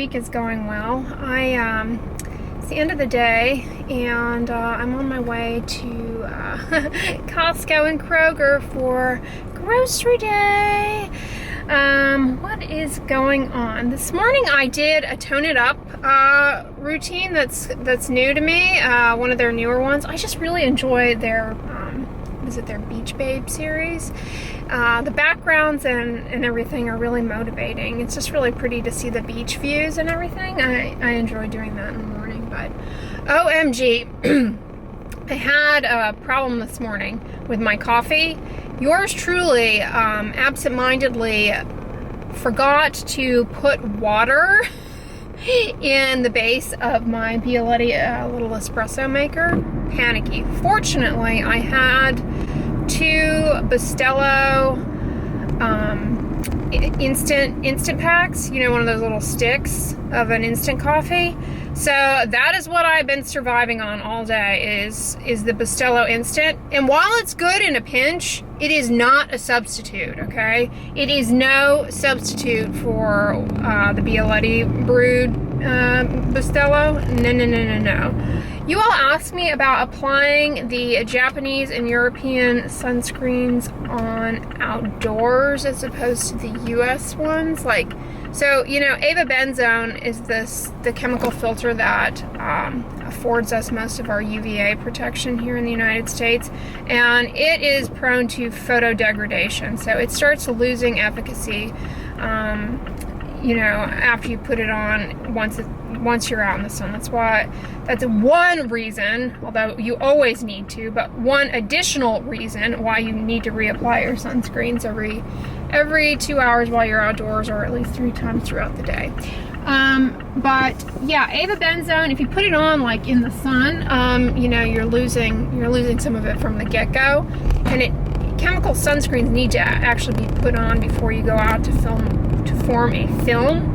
week is going well. It's the end of the day, and I'm on my way to Costco and Kroger for grocery day. What is going on? This morning I did a Tone It Up routine that's new to me, one of their newer ones. I just really enjoy their their Beach Babe series. The backgrounds and everything are really motivating. It's just really pretty to see the beach views and everything. I enjoy doing that in the morning, but OMG, I had a problem this morning with my coffee. Yours truly absent-mindedly forgot to put water in the base of my Bialetti little espresso maker. Panicky. Fortunately, I had 2 Bustelo instant packs, you know, one of those little sticks of an instant coffee. So that is what I've been surviving on all day is the Bustelo instant. And while it's good in a pinch, it is not a substitute, okay? It is no substitute for the Bialetti brewed Bustelo. No. You all asked me about applying the Japanese and European sunscreens on outdoors as opposed to the US ones. So, you know, avobenzone is the chemical filter that affords us most of our UVA protection here in the United States, and it is prone to photodegradation. So it starts losing efficacy, you know, after you put it on once you're out in the sun. That's one reason, although you always need to, but one additional reason why you need to reapply your sunscreens every 2 hours while you're outdoors, or at least 3 times throughout the day. But yeah, avobenzone, if you put it on like in the sun, you know, you're losing some of it from the get-go. And chemical sunscreens need to actually be put on before you go out to form a film.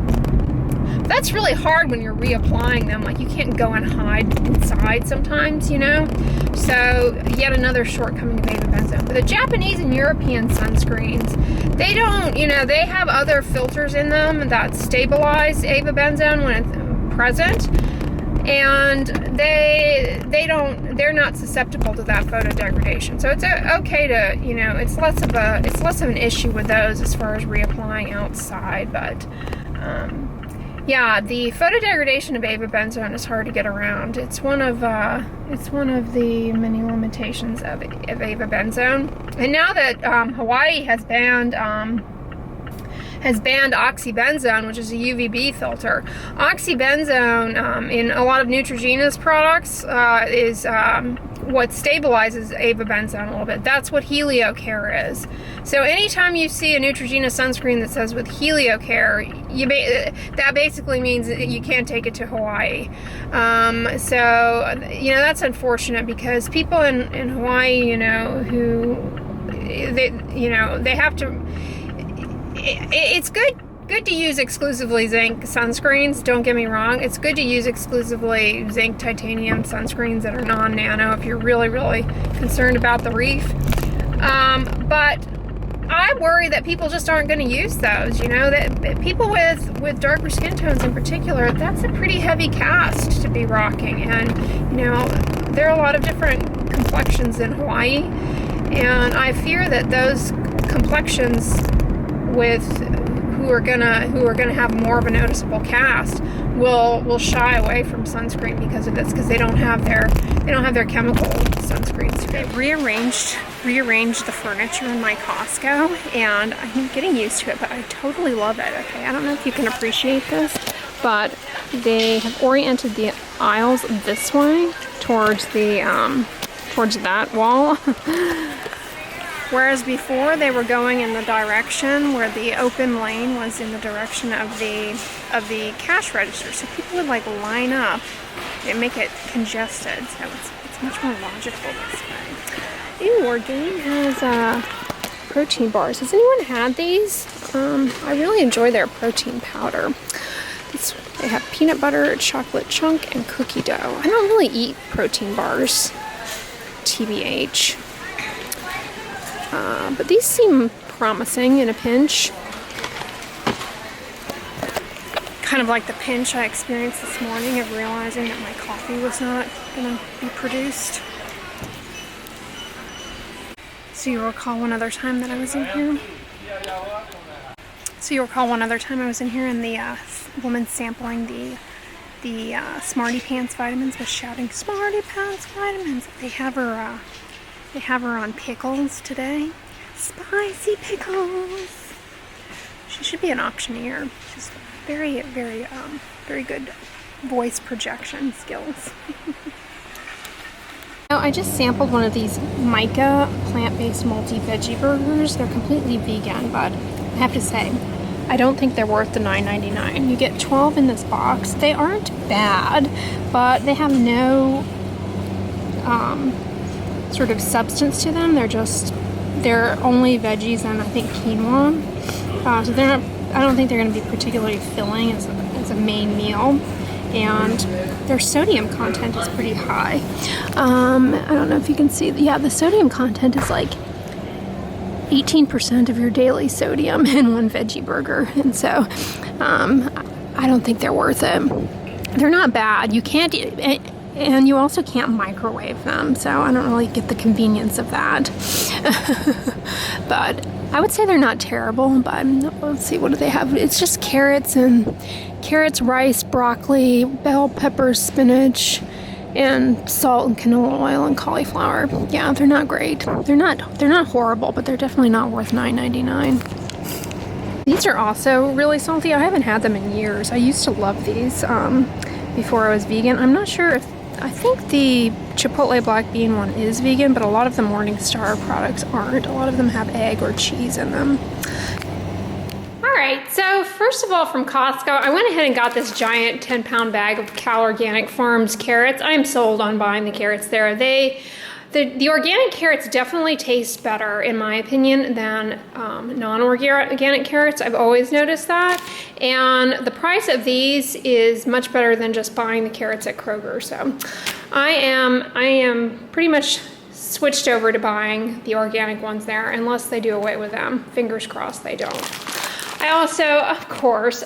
That's really hard when you're reapplying them. Like, you can't go and hide inside sometimes, you know? So yet another shortcoming of avobenzone. But the Japanese and European sunscreens, they don't, you know, they have other filters in them that stabilize avobenzone when it's present. And they're not susceptible to that photodegradation. So it's okay to, you know, it's less of an issue with those as far as reapplying outside. But yeah, the photodegradation of avobenzone is hard to get around. It's one of the many limitations of avobenzone. And now that Hawaii has banned oxybenzone, which is a UVB filter. Oxybenzone in a lot of Neutrogena's products is what stabilizes avobenzone a little bit. That's what HelioCare is. So anytime you see a Neutrogena sunscreen that says with HelioCare, that basically means that you can't take it to Hawaii. So, you know, that's unfortunate, because people in Hawaii, you know, they have to. It's good to use exclusively zinc sunscreens, don't get me wrong. It's good to use exclusively zinc titanium sunscreens that are non-nano if you're really, really concerned about the reef. But I worry that people just aren't going to use those, you know, that people with darker skin tones in particular, that's a pretty heavy cast to be rocking. And, you know, there are a lot of different complexions in Hawaii, and I fear that those complexions who are gonna have more of a noticeable cast will shy away from sunscreen because of this, because they don't have their chemical sunscreens. I rearranged the furniture in my Costco, and I'm getting used to it, but I totally love it. Okay, I don't know if you can appreciate this, but they have oriented the aisles this way towards that wall. Whereas before they were going in the direction where the open lane was in the direction of the cash register. So people would like line up and make it congested. So it's much more logical this way. Ew, Orgain has protein bars. Has anyone had these? I really enjoy their protein powder. They have peanut butter, chocolate chunk, and cookie dough. I don't really eat protein bars, TBH. But these seem promising in a pinch. kind of like the pinch I experienced this morning of realizing that my coffee was not gonna be produced. So you recall one other time that I was in here? And the woman sampling the Smarty Pants vitamins was shouting, "Smarty Pants vitamins!" They have her on pickles today. Spicy pickles. She should be an auctioneer. She's very, very, very good voice projection skills. Now, I just sampled one of these Mica plant-based multi-veggie burgers. They're completely vegan, but I have to say, I don't think they're worth the $9.99. You get 12 in this box. They aren't bad, but they have no sort of substance to them. They're only veggies and I think quinoa. So I don't think they're going to be particularly filling as a main meal. And their sodium content is pretty high. I don't know if you can see. Yeah, the sodium content is like 18% of your daily sodium in one veggie burger. And so I don't think they're worth it. They're not bad. You can't eat, and you also can't microwave them. So I don't really get the convenience of that. But I would say they're not terrible, but let's see, what do they have? It's just carrots, rice, broccoli, bell peppers, spinach, and salt and canola oil and cauliflower. Yeah, they're not great. They're not horrible, but they're definitely not worth $9.99. These are also really salty. I haven't had them in years. I used to love these before I was vegan. I'm not sure if, I think the Chipotle black bean one is vegan, but a lot of the Morningstar products aren't. A lot of them have egg or cheese in them. Alright, so first of all, from Costco, I went ahead and got this giant 10-pound bag of Cal Organic Farms carrots. I am sold on buying the carrots there. The organic carrots definitely taste better, in my opinion, than non-organic carrots. I've always noticed that. And the price of these is much better than just buying the carrots at Kroger. So I am pretty much switched over to buying the organic ones there, unless they do away with them. Fingers crossed they don't. I also, of course,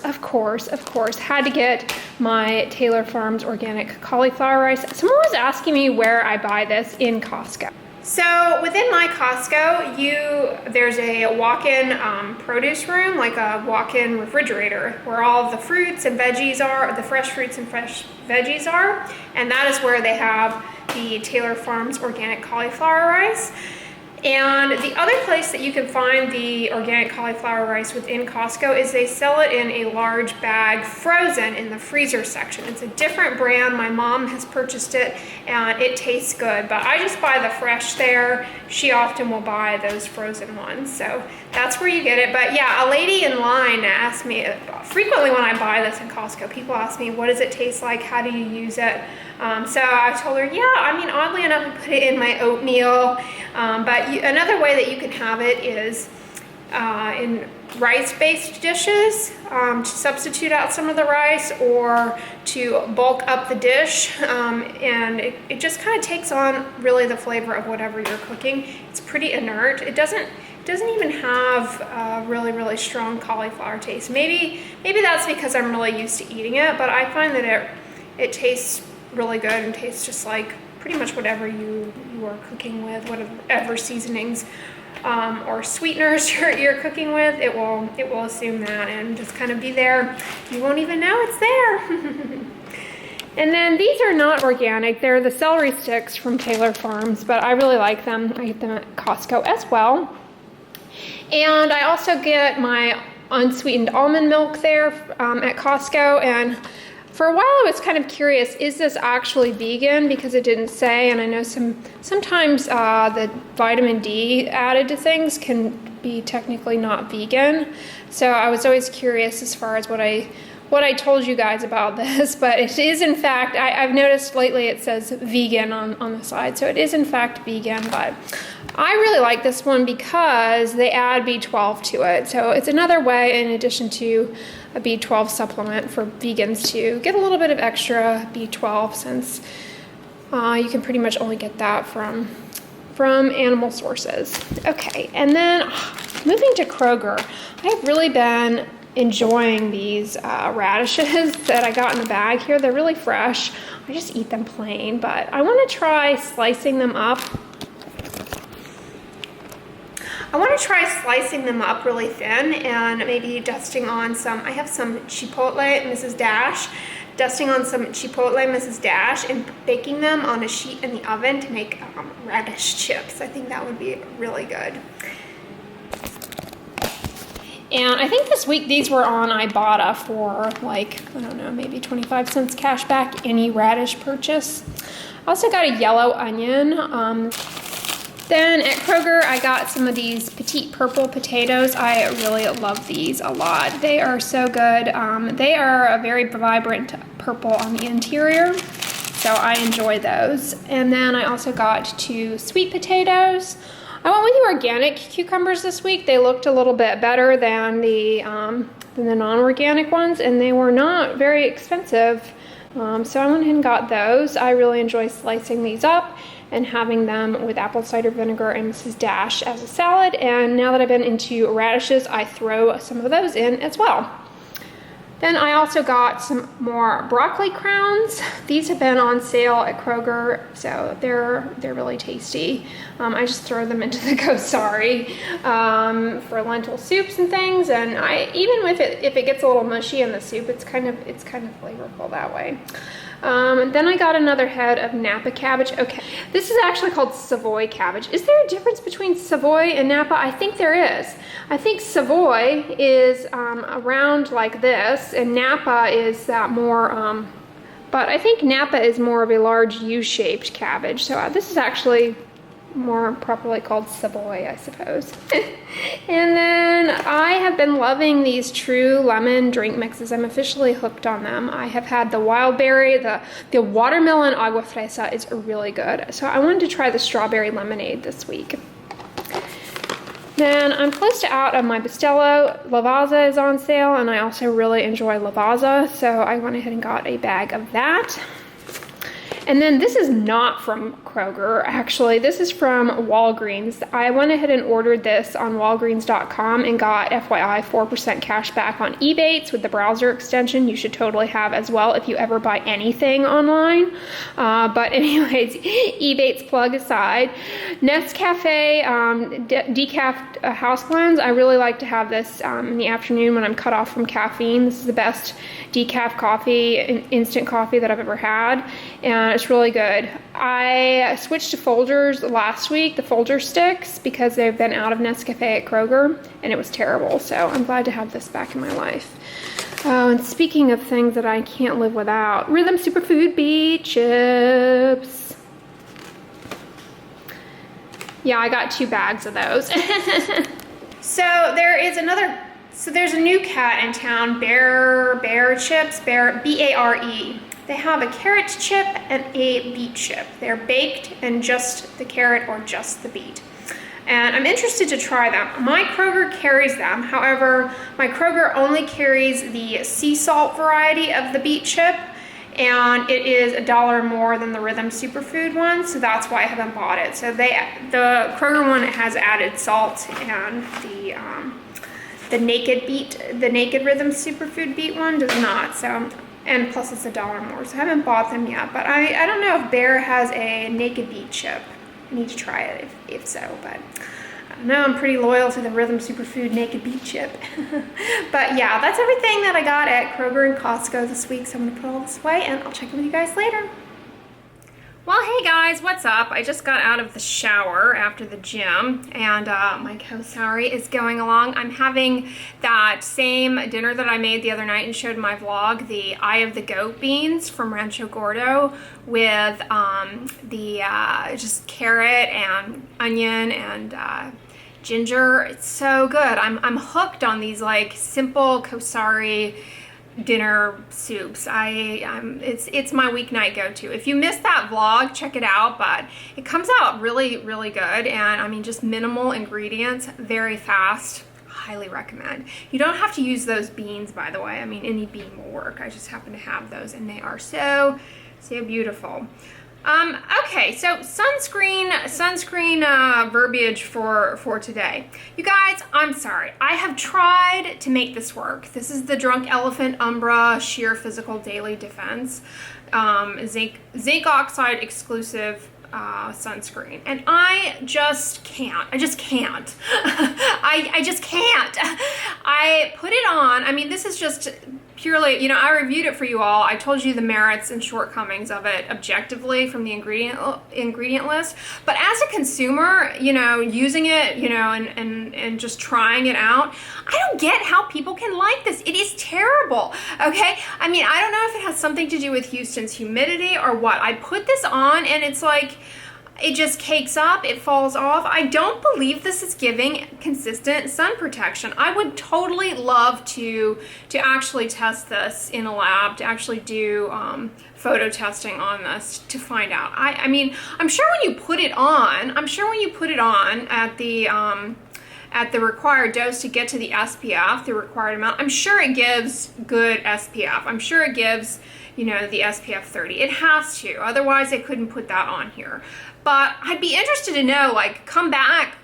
had to get my Taylor Farms organic cauliflower rice. Someone was asking me where I buy this in Costco. So within my Costco, there's a walk-in produce room, like a walk-in refrigerator, where all of the fruits and veggies are, the fresh fruits and fresh veggies are, and that is where they have the Taylor Farms organic cauliflower rice. And the other place that you can find the organic cauliflower rice within Costco is they sell it in a large bag frozen in the freezer section. It's a different brand. My mom has purchased it and it tastes good, but I just buy the fresh there. She often will buy those frozen ones. So that's where you get it. But yeah, a lady in line asked me, frequently when I buy this in Costco, people ask me, what does it taste like? How do you use it? So I told her, yeah, I mean, oddly enough, I put it in my oatmeal. But another way that you can have it is in rice-based dishes, to substitute out some of the rice or to bulk up the dish. And it just kind of takes on really the flavor of whatever you're cooking. It's pretty inert. It doesn't even have a really, really strong cauliflower taste. Maybe that's because I'm really used to eating it, but I find that it tastes really good and tastes just like pretty much whatever you are cooking with, whatever seasonings or sweeteners you're cooking with. It will assume that and just kind of be there. You won't even know it's there. And then these are not organic. They're the celery sticks from Taylor Farms, but I really like them. I get them at Costco as well. And I also get my unsweetened almond milk there at Costco. And for a while I was kind of curious, is this actually vegan? Because it didn't say, and I know sometimes the vitamin D added to things can be technically not vegan. So I was always curious as far as what I told you guys about this, but it is in fact, I've noticed lately it says vegan on the side, so it is in fact vegan, but I really like this one because they add B12 to it. So it's another way, in addition to a B12 supplement, for vegans to get a little bit of extra B12, since you can pretty much only get that from animal sources. Okay, and then moving to Kroger, I've really been enjoying these radishes that I got in the bag here. They're really fresh. I just eat them plain, but I want to try slicing them up. Really thin and maybe dusting on some, I have some Chipotle Mrs. Dash, dusting on some Chipotle Mrs. Dash and baking them on a sheet in the oven to make radish chips. I think that would be really good. And I think this week these were on Ibotta for like, I don't know, maybe 25 cents cash back any radish purchase. I also got a yellow onion. Then at Kroger, I got some of these petite purple potatoes. I really love these a lot. They are so good. They are a very vibrant purple on the interior, so I enjoy those. And then I also got 2 sweet potatoes. I went with the organic cucumbers this week. They looked a little bit better than the non-organic ones, and they were not very expensive. So I went ahead and got those. I really enjoy slicing these up and having them with apple cider vinegar and Mrs. Dash as a salad. And now that I've been into radishes, I throw some of those in as well. Then I also got some more broccoli crowns. These have been on sale at Kroger, so they're really tasty. I just throw them into the Kosari for lentil soups and things. And even with it, if it gets a little mushy in the soup, it's kind of flavorful that way. And then I got another head of Napa cabbage. Okay, this is actually called Savoy cabbage. Is there a difference between Savoy and Napa? I think there is. I think Savoy is around like this, and Napa is that more, but I think Napa is more of a large U-shaped cabbage. So this is actually more properly called Savoy, I suppose. And then I have been loving these True Lemon drink mixes. I'm officially hooked on them. I have had the wild berry, the watermelon agua fresa is really good. So I wanted to try the strawberry lemonade this week. Then I'm close to out of my Bustelo. Lavazza is on sale, and I also really enjoy Lavazza, so I went ahead and got a bag of that. And then this is not from Kroger, actually. This is from Walgreens. I went ahead and ordered this on walgreens.com and got, FYI, 4% cash back on Ebates with the browser extension. You should totally have as well if you ever buy anything online. But anyways, Ebates plug aside. Nescafe decaf house blends. I really like to have this in the afternoon when I'm cut off from caffeine. This is the best decaf coffee, instant coffee that I've ever had, and it's really good. I switched to Folgers last week, the Folger sticks, because they've been out of Nescafe at Kroger, and it was terrible, so I'm glad to have this back in my life. Oh, and speaking of things that I can't live without, Rhythm Superfood Beet Chips. Yeah, I got 2 bags of those. So there's a new cat in town, Bear Chips, B-A-R-E. They have a carrot chip and a beet chip. They're baked in just the carrot or just the beet. And I'm interested to try them. My Kroger carries them. However, my Kroger only carries the sea salt variety of the beet chip, and it is $1 more than the Rhythm Superfood one, so that's why I haven't bought it. So the Kroger one has added salt, and the naked Rhythm Superfood beet one does not. So, and plus it's $1 more. So I haven't bought them yet, but I don't know if Bear has a naked beet chip. I need to try it if so, but I don't know, I'm pretty loyal to the Rhythm Superfood naked beet chip. But yeah, that's everything that I got at Kroger and Costco this week, so I'm gonna put all this away and I'll check in with you guys later. Well, hey guys, what's up? I just got out of the shower after the gym, and my Kosari is going along. I'm having that same dinner that I made the other night and showed in my vlog, the Eye of the Goat beans from Rancho Gordo with just carrot and onion and ginger. It's so good. I'm hooked on these like simple Kosari dinner soups. It's my weeknight go-to. If you missed that vlog, check it out, but it comes out really, really good, and I mean, just minimal ingredients, very fast. Highly recommend. You don't have to use those beans, by the way. I mean, any bean will work. I just happen to have those, and they are so beautiful. Okay, so sunscreen verbiage for today. You guys, I'm sorry. I have tried to make this work. This is the Drunk Elephant Umbra Sheer Physical Daily Defense zinc oxide exclusive sunscreen, and I just can't. I just can't. I just can't. I put it on. I mean, this is just purely, you know, I reviewed it for you all. I told you the merits and shortcomings of it objectively from the ingredient list. But as a consumer, you know, using it, you know, and just trying it out, I don't get how people can like this. It is terrible, okay? I mean, I don't know if it has something to do with Houston's humidity or what. I put this on and it's like, it just cakes up, it falls off. I don't believe this is giving consistent sun protection. I would totally love to actually test this in a lab, to actually do photo testing on this to find out. I mean, I'm sure when you put it on, at the required dose to get to the SPF, the required amount, I'm sure it gives good SPF. I'm sure it gives, you know, the SPF 30. It has to, otherwise they couldn't put that on here. But I'd be interested to know, like, come back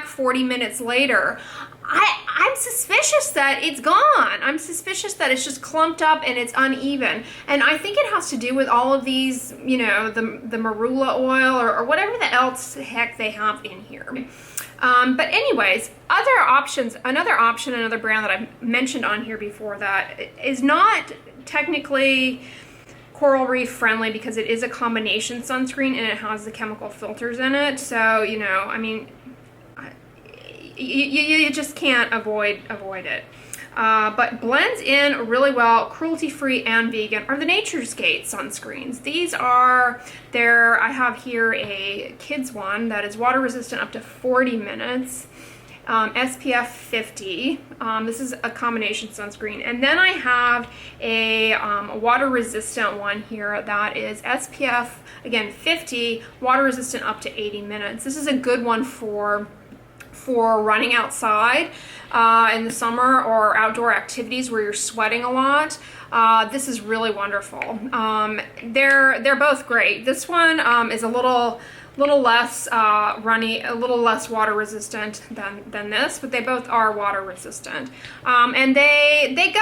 40 minutes later. I'm suspicious that it's gone. I'm suspicious that it's just clumped up and it's uneven. And I think it has to do with all of these, you know, the marula oil or whatever the else the heck they have in here. But anyways, another brand that I've mentioned on here before that is not technically coral reef friendly because it is a combination sunscreen and it has the chemical filters in it. So, you know, I mean, you just can't avoid it. But blends in really well, cruelty-free and vegan, are the Nature's Gate sunscreens. These are I have here a kids one that is water resistant up to 40 minutes. SPF 50. This is a combination sunscreen. And then I have a water resistant one here that is SPF, again, 50, water resistant up to 80 minutes. This is a good one for running outside in the summer or outdoor activities where you're sweating a lot. This is really wonderful. They're both great. This one is a little less runny, a little less water resistant than this, but they both are water resistant. And they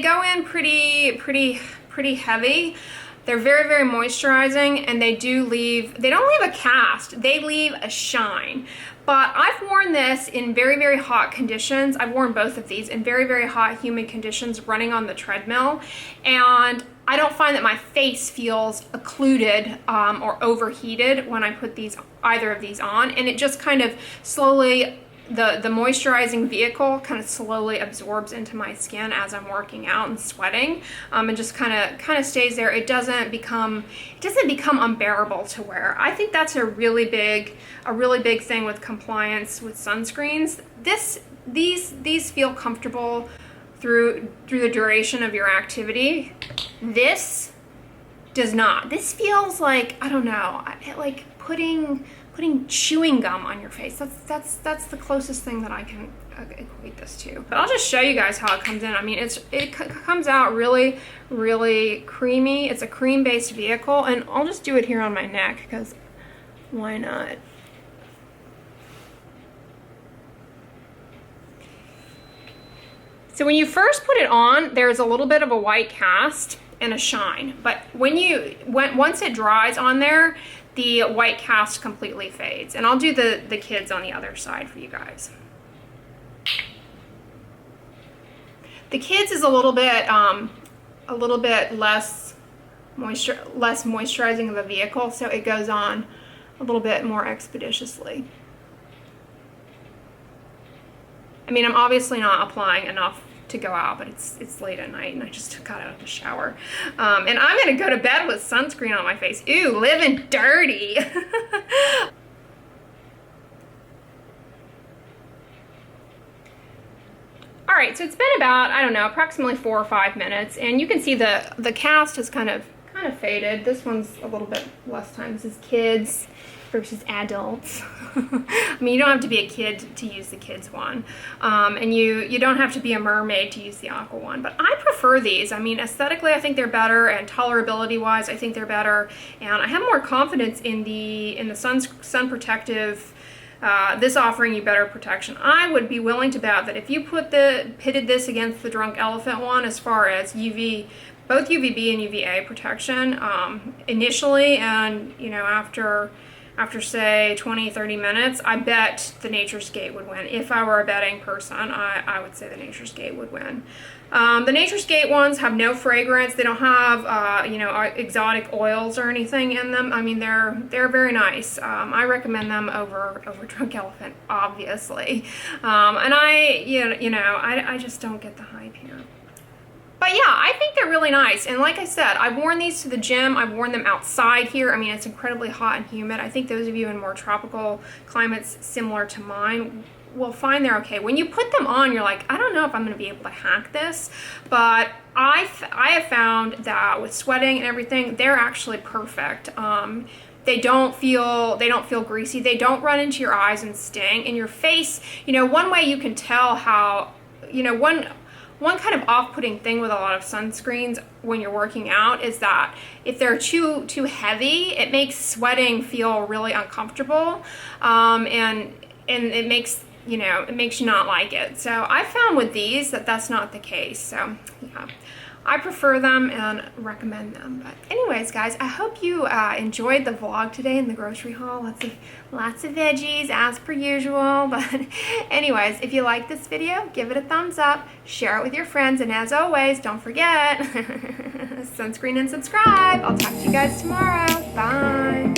go in pretty heavy. They're very, very moisturizing, and they don't leave a cast, they leave a shine. But I've worn this in very, very hot conditions. I've worn both of these in very, very hot, humid conditions running on the treadmill, and I don't find that my face feels occluded or overheated when I put either of these on, and it just kind of slowly, the moisturizing vehicle kind of slowly absorbs into my skin as I'm working out and sweating, and just kind of stays there. It doesn't become unbearable to wear. I think that's a really big thing with compliance with sunscreens. These feel comfortable through the duration of your activity. This does not. This feels like, I don't know, like putting chewing gum on your face. That's the closest thing that I can equate this to. But I'll just show you guys how it comes in. I mean, it comes out really, really creamy. It's a cream-based vehicle, and I'll just do it here on my neck because why not? So when you first put it on, there's a little bit of a white cast and a shine, but once it dries on there, the white cast completely fades. And I'll do the kids on the other side for you guys. The kids is a little bit less moisturizing of a vehicle, so it goes on a little bit more expeditiously. I mean, I'm obviously not applying enough to go out, but it's late at night and I just got out of the shower. And I'm gonna go to bed with sunscreen on my face. Ooh, living dirty. All right, so it's been about, I don't know, approximately 4 or 5 minutes, and you can see the cast has kind of faded. This one's a little bit less time. This is kids. versus adults. I mean, you don't have to be a kid to use the kids one, and you don't have to be a mermaid to use the aqua one, but I prefer these. I mean, aesthetically I think they're better, and tolerability wise I think they're better, and I have more confidence in the sun protective, this offering you better protection. I would be willing to bet that if you pitted this against the Drunk Elephant one as far as both UVB and UVA protection initially, and you know, after say 20-30 minutes, I bet the Nature's Gate would win. If I were a betting person, I would say the Nature's Gate would win. The Nature's Gate ones have no fragrance. They don't have you know, exotic oils or anything in them. I mean, they're very nice. I recommend them over Drunk Elephant, obviously. And I just don't get the hype here. But yeah, I think they're really nice. And like I said, I've worn these to the gym. I've worn them outside here. I mean, it's incredibly hot and humid. I think those of you in more tropical climates similar to mine will find they're okay. When you put them on, you're like, I don't know if I'm going to be able to hack this. But I have found that with sweating and everything, they're actually perfect. They don't feel greasy. They don't run into your eyes and sting. And your face, you know, one way you can tell how, you know, one kind of off-putting thing with a lot of sunscreens when you're working out is that if they're too heavy, it makes sweating feel really uncomfortable, and it makes, you know, it makes you not like it. So I found with these that that's not the case. So yeah, I prefer them and recommend them. But anyways, guys, I hope you enjoyed the vlog today in the grocery haul. Lots of veggies as per usual. But anyways, if you like this video, give it a thumbs up, share it with your friends, and as always, don't forget, sunscreen and subscribe. I'll talk to you guys tomorrow. Bye.